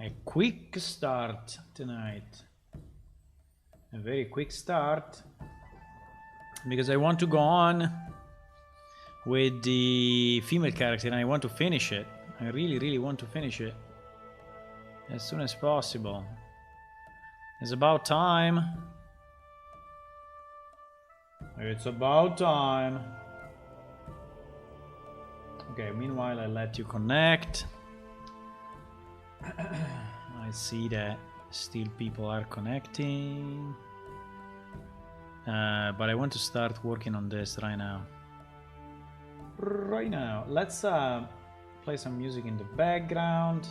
A quick start tonight. A very quick start. Because I want to go on with the female character and I want to finish it. I really want to finish it. As soon as possible. It's about time. It's about time. Okay, meanwhile I let you connect. I see that still people are connecting. But I want to start working on this right now. Right now. Let's play some music in the background.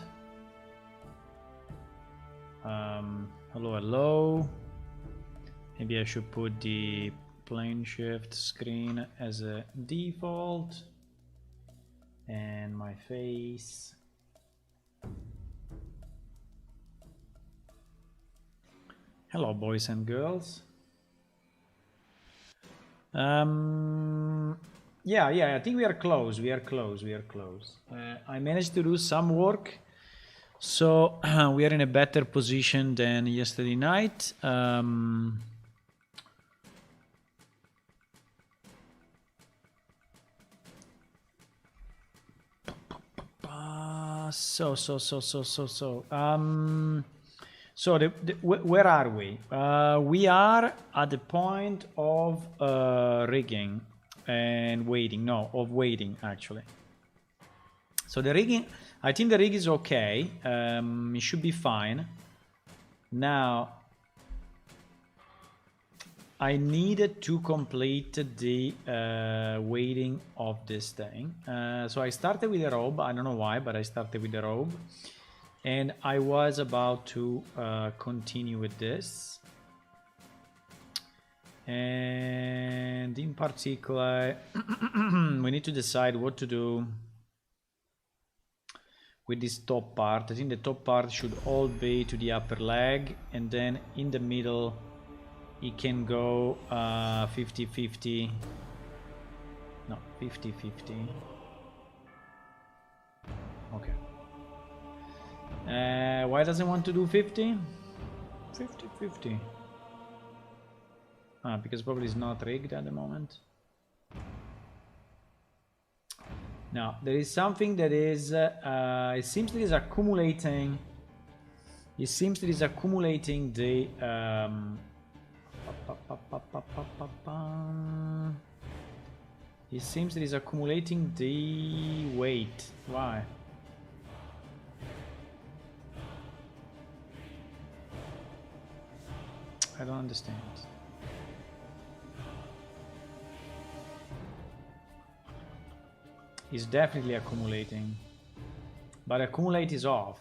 Hello, hello. Maybe I should put the plane shift screen as a default. And my face. Hello, boys and girls. Yeah, I think we are close. We are close. I managed to do some work, so we are in a better position than yesterday night. Where are we? We are at the point of rigging and waiting. No, of waiting actually. So the rigging, I think the rig is okay. It should be fine. Now, I needed to complete the waiting of this thing. So I started with a robe. I don't know why, but I started with a robe. And I was about to continue with this. And in particular, we need to decide what to do with this top part. I think the top part should all be to the upper leg. And then in the middle, it can go 50-50. No, 50-50. Okay. Why doesn't want to do 50? 50-50. Because probably it's not rigged at the moment. Now, there is something that is... it seems that is accumulating... It seems that is accumulating the... It seems that is accumulating the weight. Why? I don't understand. It's definitely accumulating. But accumulate is off.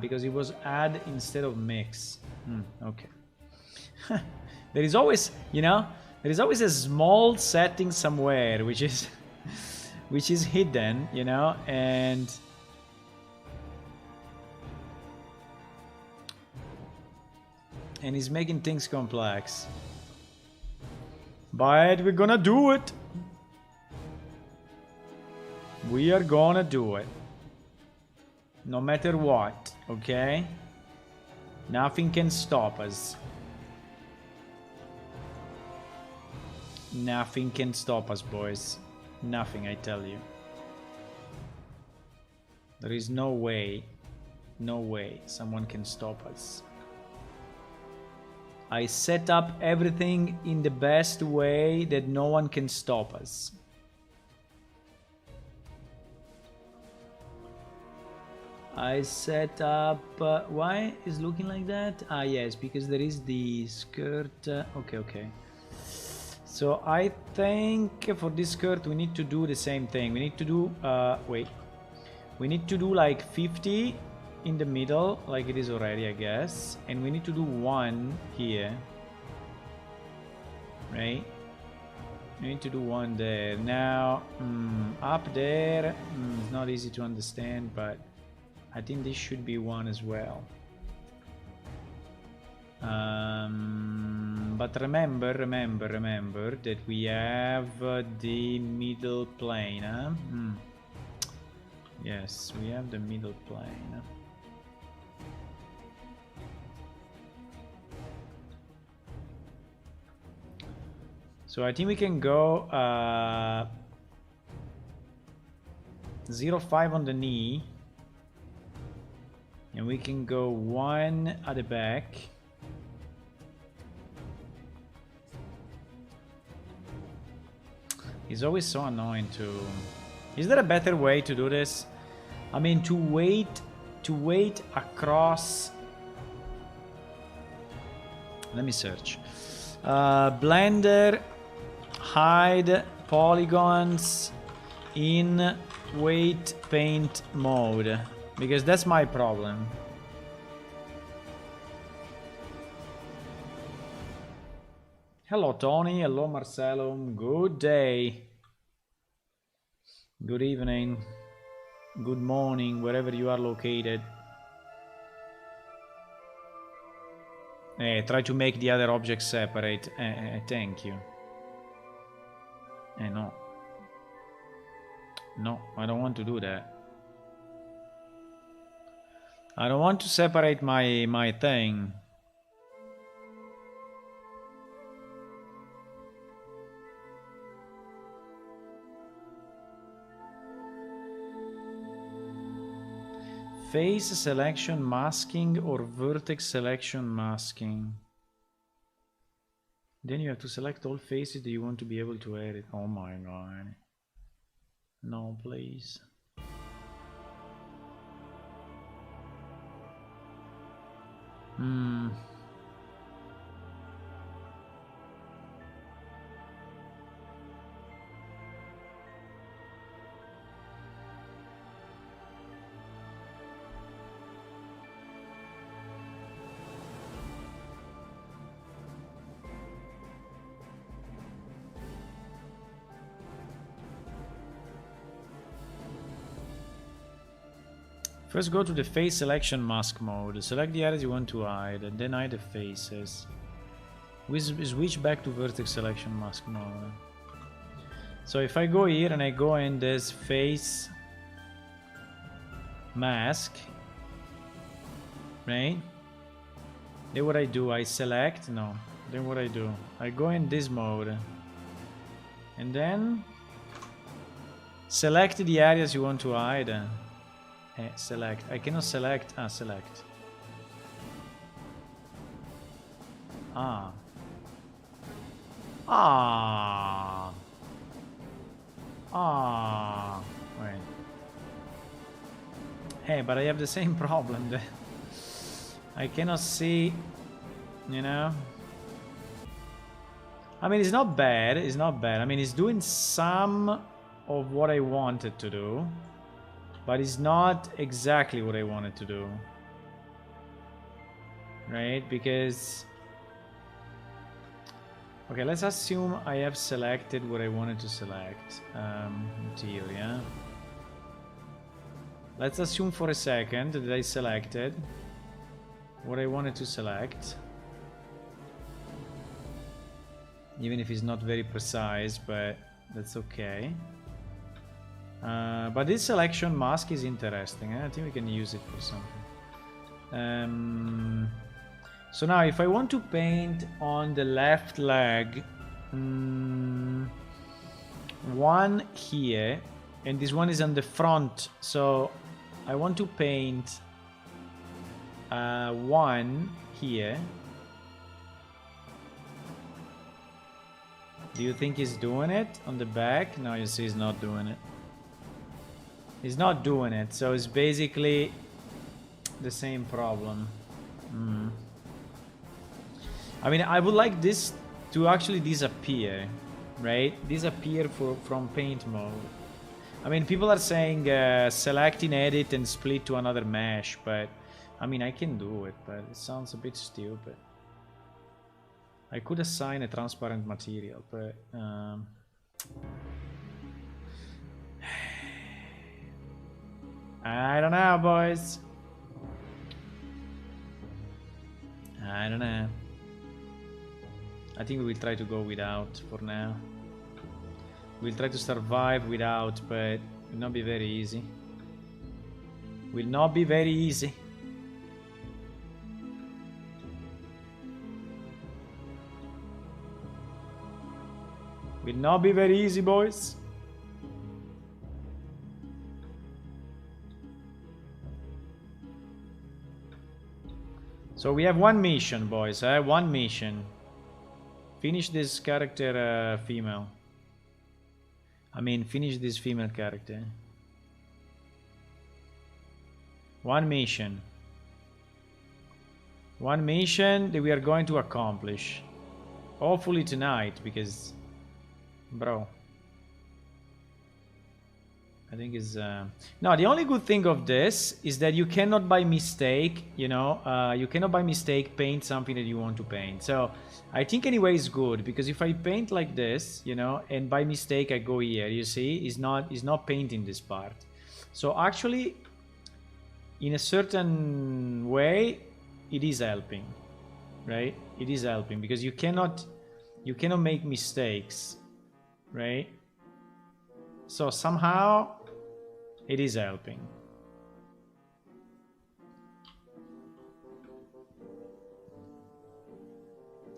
Because it was add instead of mix. Okay. There is always, you know, there is always a small setting somewhere which is hidden, you know, and it's making things complex. But we're gonna do it. We are gonna do it. No matter what, okay? Nothing can stop us. Nothing can stop us, boys. Nothing, I tell you. There is no way someone can stop us. I set up everything in the best way that no one can stop us. I set up... why is looking like that? Yes, because there is the skirt. Okay. So I think for this skirt we need to do the same thing. We need to do... wait. We need to do like 50 in the middle, like it is already, I guess. And we need to do 1 here. Right? We need to do 1 there. Now, up there, it's not easy to understand, but I think this should be 1 as well. But remember that we have the middle plane, huh? Yes, we have the middle plane. So I think we can go 0-5 on the knee. And we can go 1 at the back. It's always so annoying to... Is there a better way to do this? I mean, to wait across... Let me search. Blender, hide polygons in weight paint mode, because that's my problem. Hello Tony, hello Marcelo, good day, good evening, good morning, wherever you are located. Try to make the other objects separate. Thank you. No. No, I don't want to do that. I don't want to separate my thing. Face selection masking or vertex selection masking. Then you have to select all faces that you want to be able to edit. Oh my god. No, please. First go to the face selection mask mode, select the areas you want to hide, and then hide the faces. We switch back to vertex selection mask mode. So if I go here and I go in this face mask, right? Then what I do, I select, no, then what I do, I go in this mode, and then select the areas you want to hide. Select. I cannot select. Select. Wait. Hey, but I have the same problem. I cannot see, you know. I mean, it's not bad. It's not bad. I mean, it's doing some of what I wanted to do. But it's not exactly what I wanted to do. Right? Because... Okay, let's assume I have selected what I wanted to select. Interior. Let's assume for a second that I selected what I wanted to select. Even if it's not very precise, but that's okay. But this selection mask is interesting. I think we can use it for something. So now if I want to paint on the left leg, one here, and this one is on the front, so I want to paint one here. Do you think he's doing it on the back? No, you see he's not doing it. He's not doing it, so it's basically the same problem. I mean, I would like this to actually disappear, right? Disappear from paint mode. I mean, people are saying select in edit and split to another mesh, but I mean, I can do it, but it sounds a bit stupid. I could assign a transparent material, but I don't know, boys. I don't know. I think we will try to go without for now. We'll try to survive without, but it will not be very easy. Will not be very easy. Will not be very easy, boys. So we have one mission, boys. One mission. Finish this character, female. I mean, finish this female character. One mission. One mission that we are going to accomplish. Hopefully tonight, because... Bro. I think is... No, the only good thing of this is that you cannot by mistake, you know, you cannot by mistake paint something that you want to paint. So, I think anyway it's good, because if I paint like this, you know, and by mistake I go here, you see, it's not painting this part. So actually, in a certain way, it is helping, right? It is helping, because you cannot make mistakes, right? So somehow it is helping.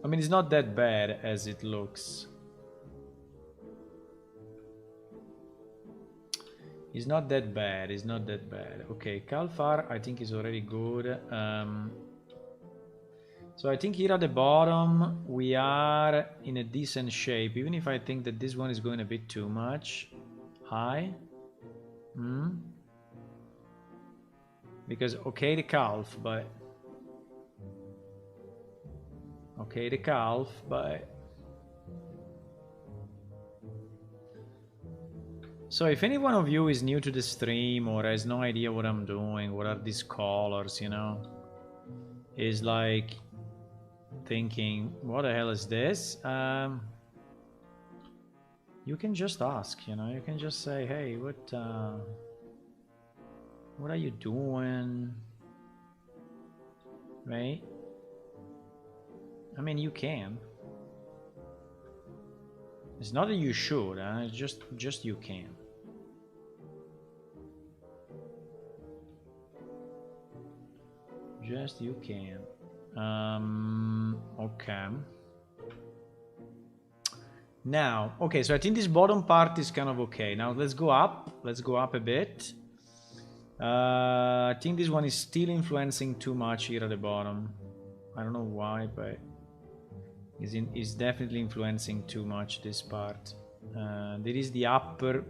I mean, it's not that bad as it looks. It's not that bad. It's not that bad. Okay, Kalfar I think is already good. So I think here at the bottom we are in a decent shape, even if I think that this one is going a bit too much high. Because okay the calf, but so if any one of you is new to the stream or has no idea what I'm doing, what are these colors, you know, is like thinking, what the hell is this? You can just ask, you know, you can just say, hey, what are you doing? Right? I mean, you can. It's not that you should, huh? It's just you can. Just you can. Okay. Now, okay, so I think this bottom part is kind of okay. Now let's go up. Let's go up a bit. I think this one is still influencing too much here at the bottom. I don't know why, but is definitely influencing too much this part. There is the upper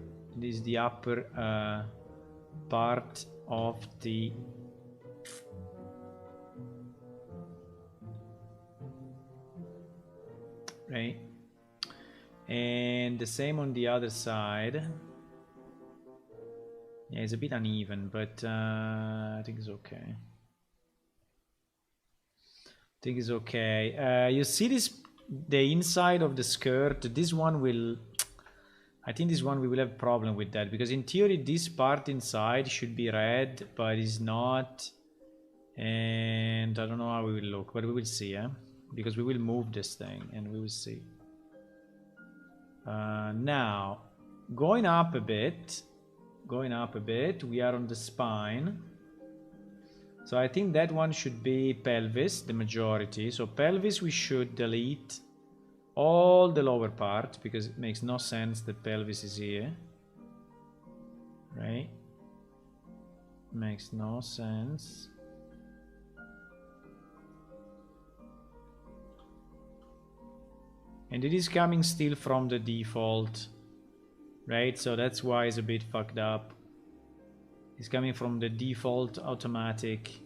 part of the right, and the same on the other side. Yeah, it's a bit uneven, but I think it's okay. I think it's okay. You see this, the inside of the skirt, this one will, I think this one we will have a problem with that, because in theory this part inside should be red, but it's not, and I don't know how we will look, but we will see, because we will move this thing and we will see. Now, going up a bit, we are on the spine. So I think that one should be pelvis, the majority. So pelvis we should delete all the lower part, because it makes no sense that pelvis is here. Right? Makes no sense. And it is coming still from the default, right? So that's why it's a bit fucked up. It's coming from the default automatic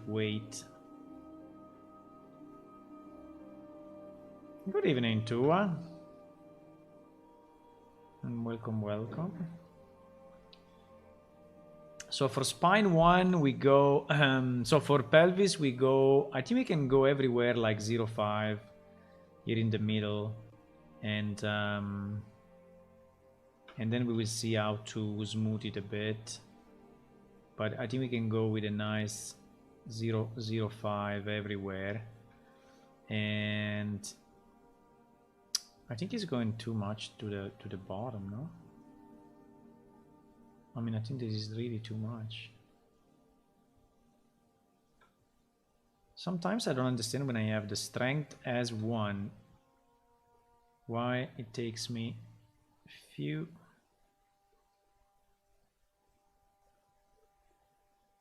weight. Good evening, Tua. And welcome. So for spine 1 we go, so for pelvis we go, I think we can go everywhere like 0.5 here in the middle, and then we will see how to smooth it a bit, but I think we can go with a nice 0.5 everywhere, and I think it's going too much to the bottom, no? I mean, I think this is really too much. Sometimes I don't understand when I have the strength as 1. Why it takes me few.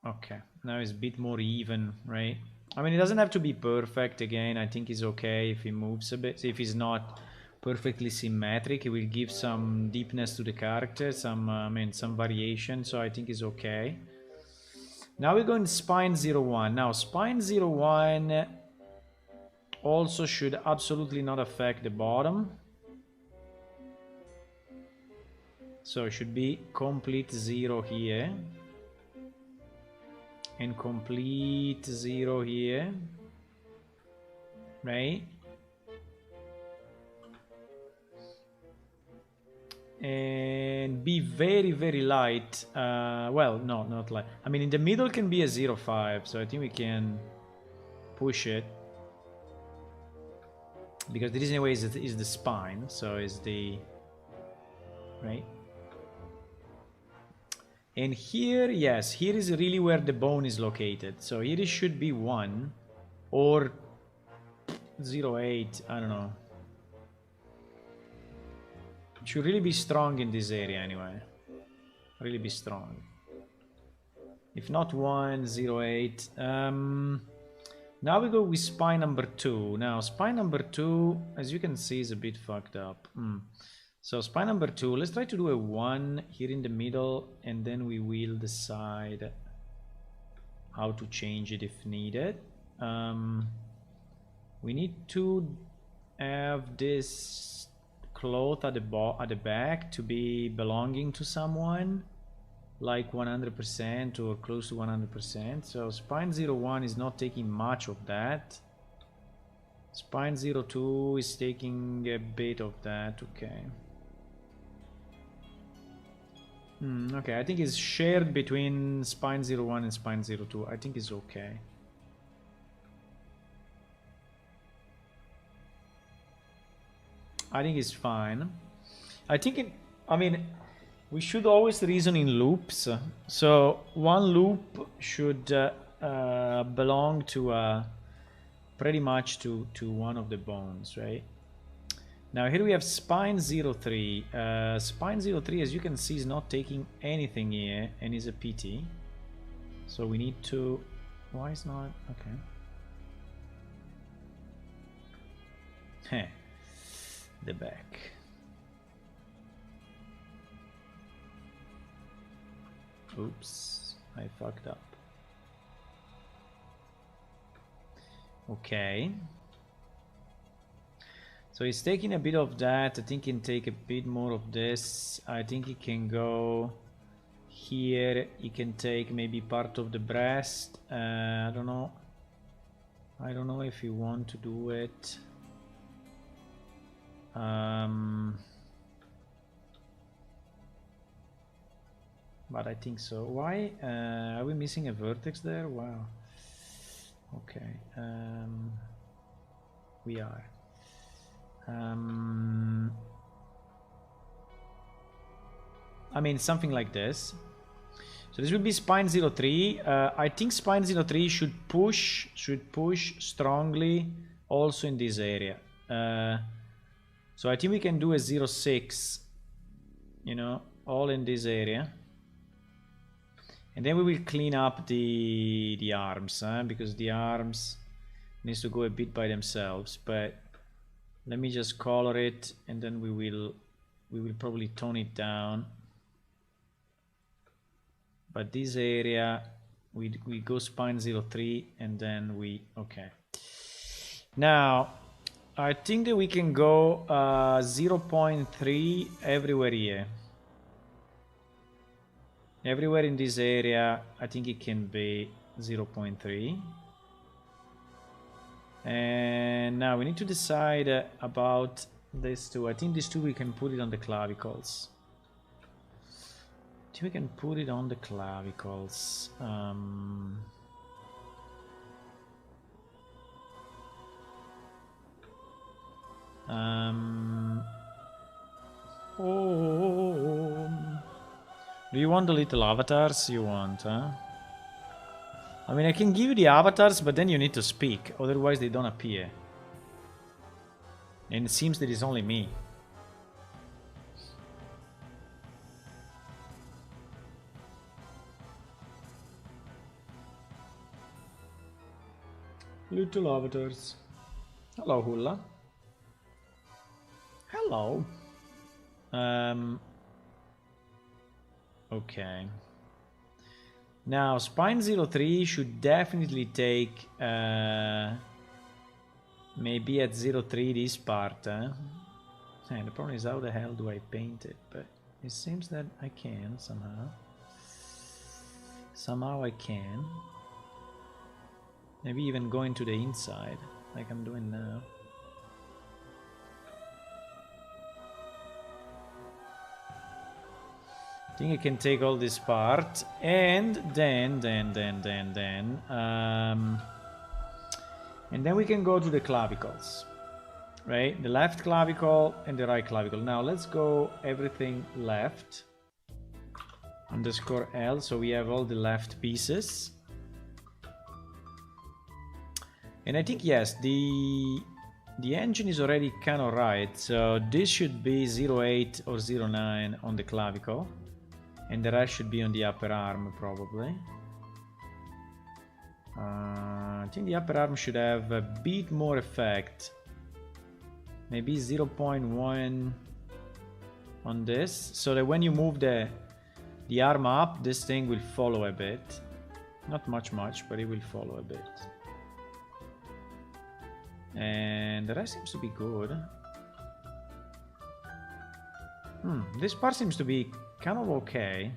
Okay, now it's a bit more even, right? I mean, it doesn't have to be perfect. Again, I think it's okay if he moves a bit. If he's not perfectly symmetric, it will give some deepness to the character, some I mean, some variation. So I think it's okay. Now we're going spine 01. Now spine 01 also should absolutely not affect the bottom. So it should be complete 0 here. And complete 0 here. Right? And be very, very light. Well, no, not light. I mean, in the middle can be a 0.5. So I think we can push it. Because the reason anyway is the spine. So is the... Right? And here, yes, here is really where the bone is located. So here it should be 1 or 0.8, I don't know. It should really be strong in this area anyway. Really be strong. If not 1, 0.8. Now we go with spine number 2. Now spine number 2, as you can see, is a bit fucked up. So spine number 2, let's try to do a 1 here in the middle, and then we will decide how to change it if needed. We need to have this cloth at the back to be belonging to someone, like 100% or close to 100%. So spine 01 is not taking much of that. Spine 02 is taking a bit of that. Okay. Okay, I think it's shared between spine 01 and spine 02. I think it's okay. I think it's fine. I think I mean, we should always reason in loops. So one loop should belong to pretty much to one of the bones, right? Now here we have spine 03. Spine 03, as you can see, is not taking anything here and is a PT. So we need to... Why is not... Okay. Heh. The back. Oops, I fucked up. Okay. So he's taking a bit of that. I think he can take a bit more of this. I think he can go here. He can take maybe part of the breast. I don't know. I don't know if you want to do it. But I think so. Why? Are we missing a vertex there? Wow. Okay. We are. I mean, something like this. So this will be spine 03. I think spine 03 should push strongly also in this area. So I think we can do a 06, you know, all in this area. And then we will clean up the arms, because the arms needs to go a bit by themselves. But let me just color it, and then we will probably tone it down. But this area, we go spine 03, and then we... Okay. Now, I think that we can go 0.3 everywhere here. Everywhere in this area, I think it can be 0.3. And now we need to decide about these two. I think these two we can put it on the clavicles. I think we can put it on the clavicles. Do you want the little avatars? You want, huh? I mean, I can give you the avatars, but then you need to speak, otherwise they don't appear. And it seems that it's only me. Little avatars. Hello, Hula. Hello. Okay. Now, Spine 03 should definitely take maybe at 03 this part. The problem is, how the hell do I paint it? But it seems that I can somehow. Somehow I can. Maybe even going to the inside, like I'm doing now. I think I can take all this part, and then we can go to the clavicles, right? The left clavicle and the right clavicle. Now let's go everything left. Underscore L, so we have all the left pieces. And I think, yes, the engine is already kind of right, so this should be 08 or 09 on the clavicle, and the rest should be on the upper arm, probably. I think the upper arm should have a bit more effect, maybe 0.1 on this, so that when you move the arm up, this thing will follow a bit. Not much, but it will follow a bit. And the rest seems to be good. This part seems to be kind of okay.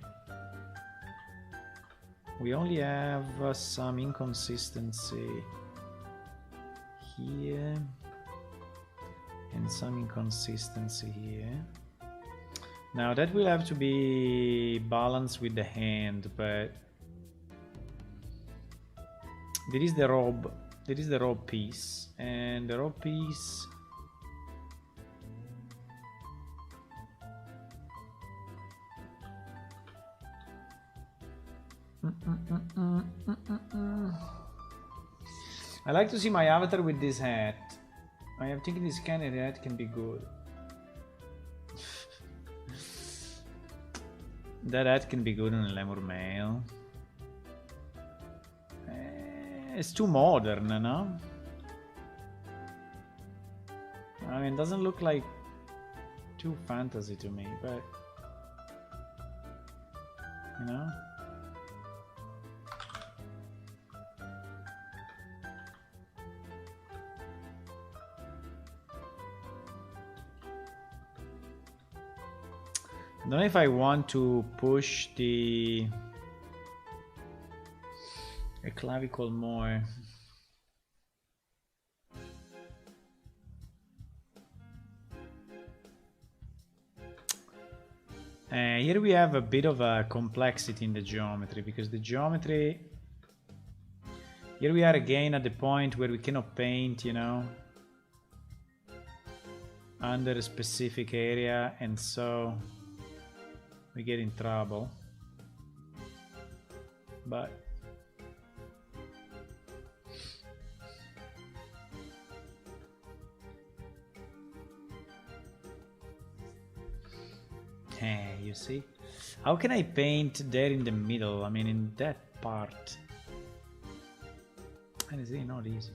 We only have some inconsistency here and some inconsistency here. Now that will have to be balanced with the hand, but there is the robe. There is the robe piece, and the robe piece I like to see my avatar with this hat. I am thinking this kind of hat can be good. That hat can be good on a lemur male. It's too modern, no? I mean, it doesn't look like too fantasy to me, but you know. I don't know if I want to push the clavicle more. Here we have a bit of a complexity in the geometry, because the geometry here we are again at the point where we cannot paint, you know, under a specific area, and so we get in trouble. But hey, you see, how can I paint there in the middle? I mean, in that part, and it's really not easy.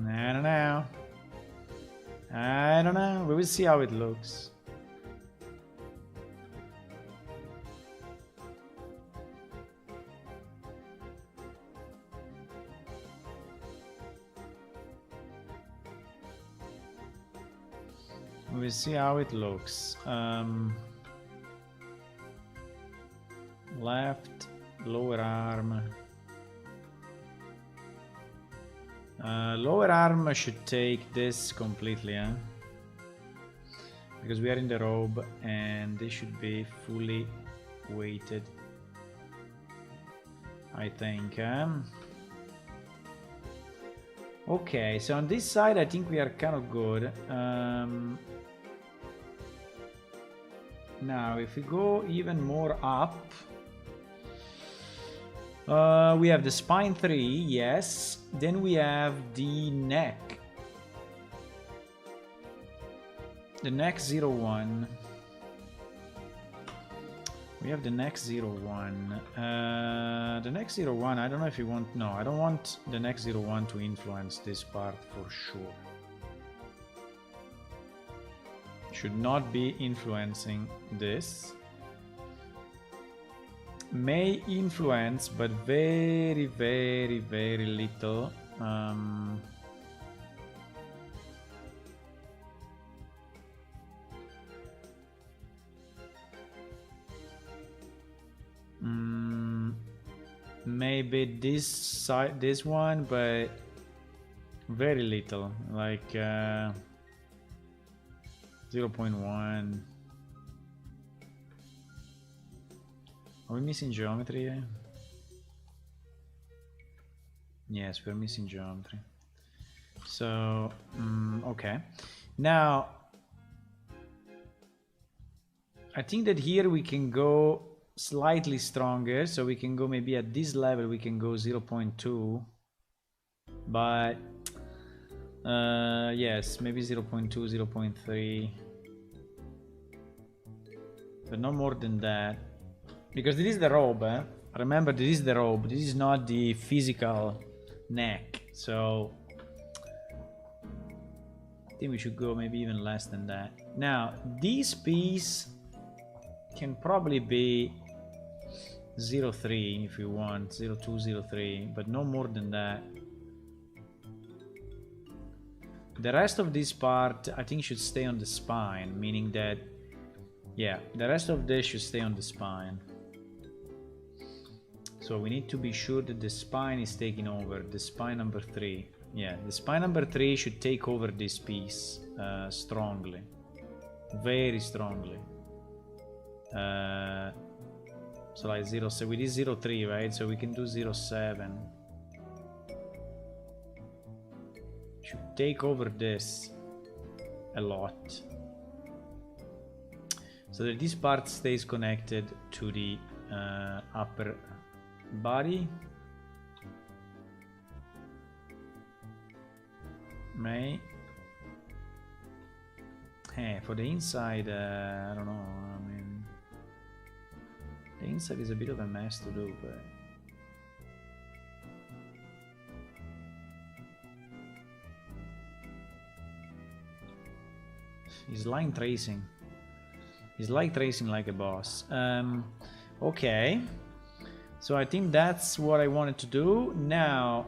I don't know. I don't know. We will see how it looks. We will see how it looks. Left lower arm. Lower arm should take this completely, huh? Because we are in the robe and this should be fully weighted, I think. Okay, so on this side I think we are kind of good. Now if we go even more up, we have the spine 3, yes. Then we have the neck. The neck 01. We have the next 01. The next 01, I don't know if you want... No, I don't want the next 01 to influence this part for sure. Should not be influencing this. May influence, but very, very, very little. Maybe this side, this one, but very little, like 0.1. Are we missing geometry here? Yes, we're missing geometry. So, okay. Now, I think that here we can go slightly stronger, so we can go maybe at this level we can go 0.2, but yes, maybe 0.2, 0.3, but no more than that, because this is the robe, eh? Remember, this is the robe, this is not the physical neck, so I think we should go maybe even less than that. Now this piece can probably be 0.3 if you want, 0.2, 0.3, but no more than that. The rest of this part I think should stay on the spine, meaning that, yeah, the rest of this should stay on the spine. So we need to be sure that the spine is taking over, the spine number 3. Yeah, the spine number 3 should take over this piece strongly, very strongly. So like 0, so we did 0.3, right? So we can do 0.7. Should take over this a lot, so that this part stays connected to the upper body. May. Hey, for the inside, I don't know. I mean, the inside is a bit of a mess to do, but he's line tracing. He's line tracing like a boss. Okay, so I think that's what I wanted to do. Now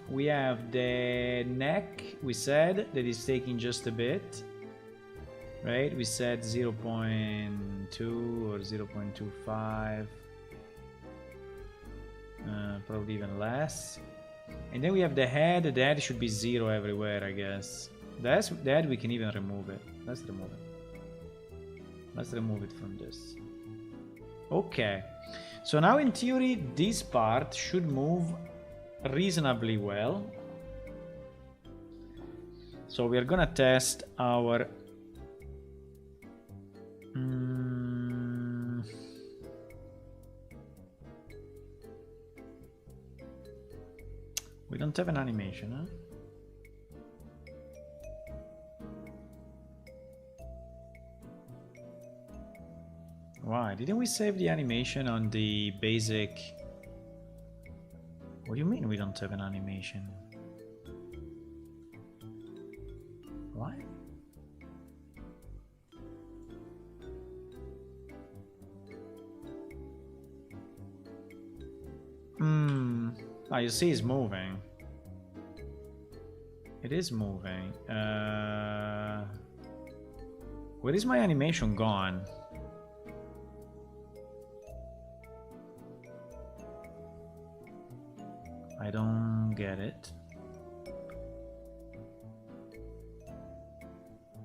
we have the neck. We said that is taking just a bit, right? We said 0.2 or 0.25, probably even less. And then we have the head. The head should be 0 everywhere, I guess. The head we can even remove it. Let's remove it. Let's remove it from this. Okay, so now in theory this part should move reasonably well. So we are gonna test our we don't have an animation, huh? Why didn't we save the animation on the basic? What do you mean we don't have an animation? What? Ah, you see it's moving. It is moving. Where is my animation gone? I don't get it.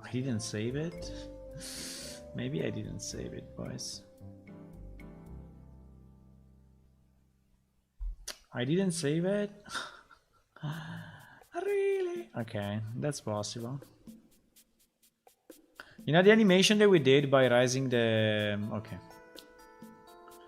I didn't save it. Maybe I didn't save it, boys. I didn't save it. Really? Okay, that's possible. You know the animation that we did by raising the... Okay.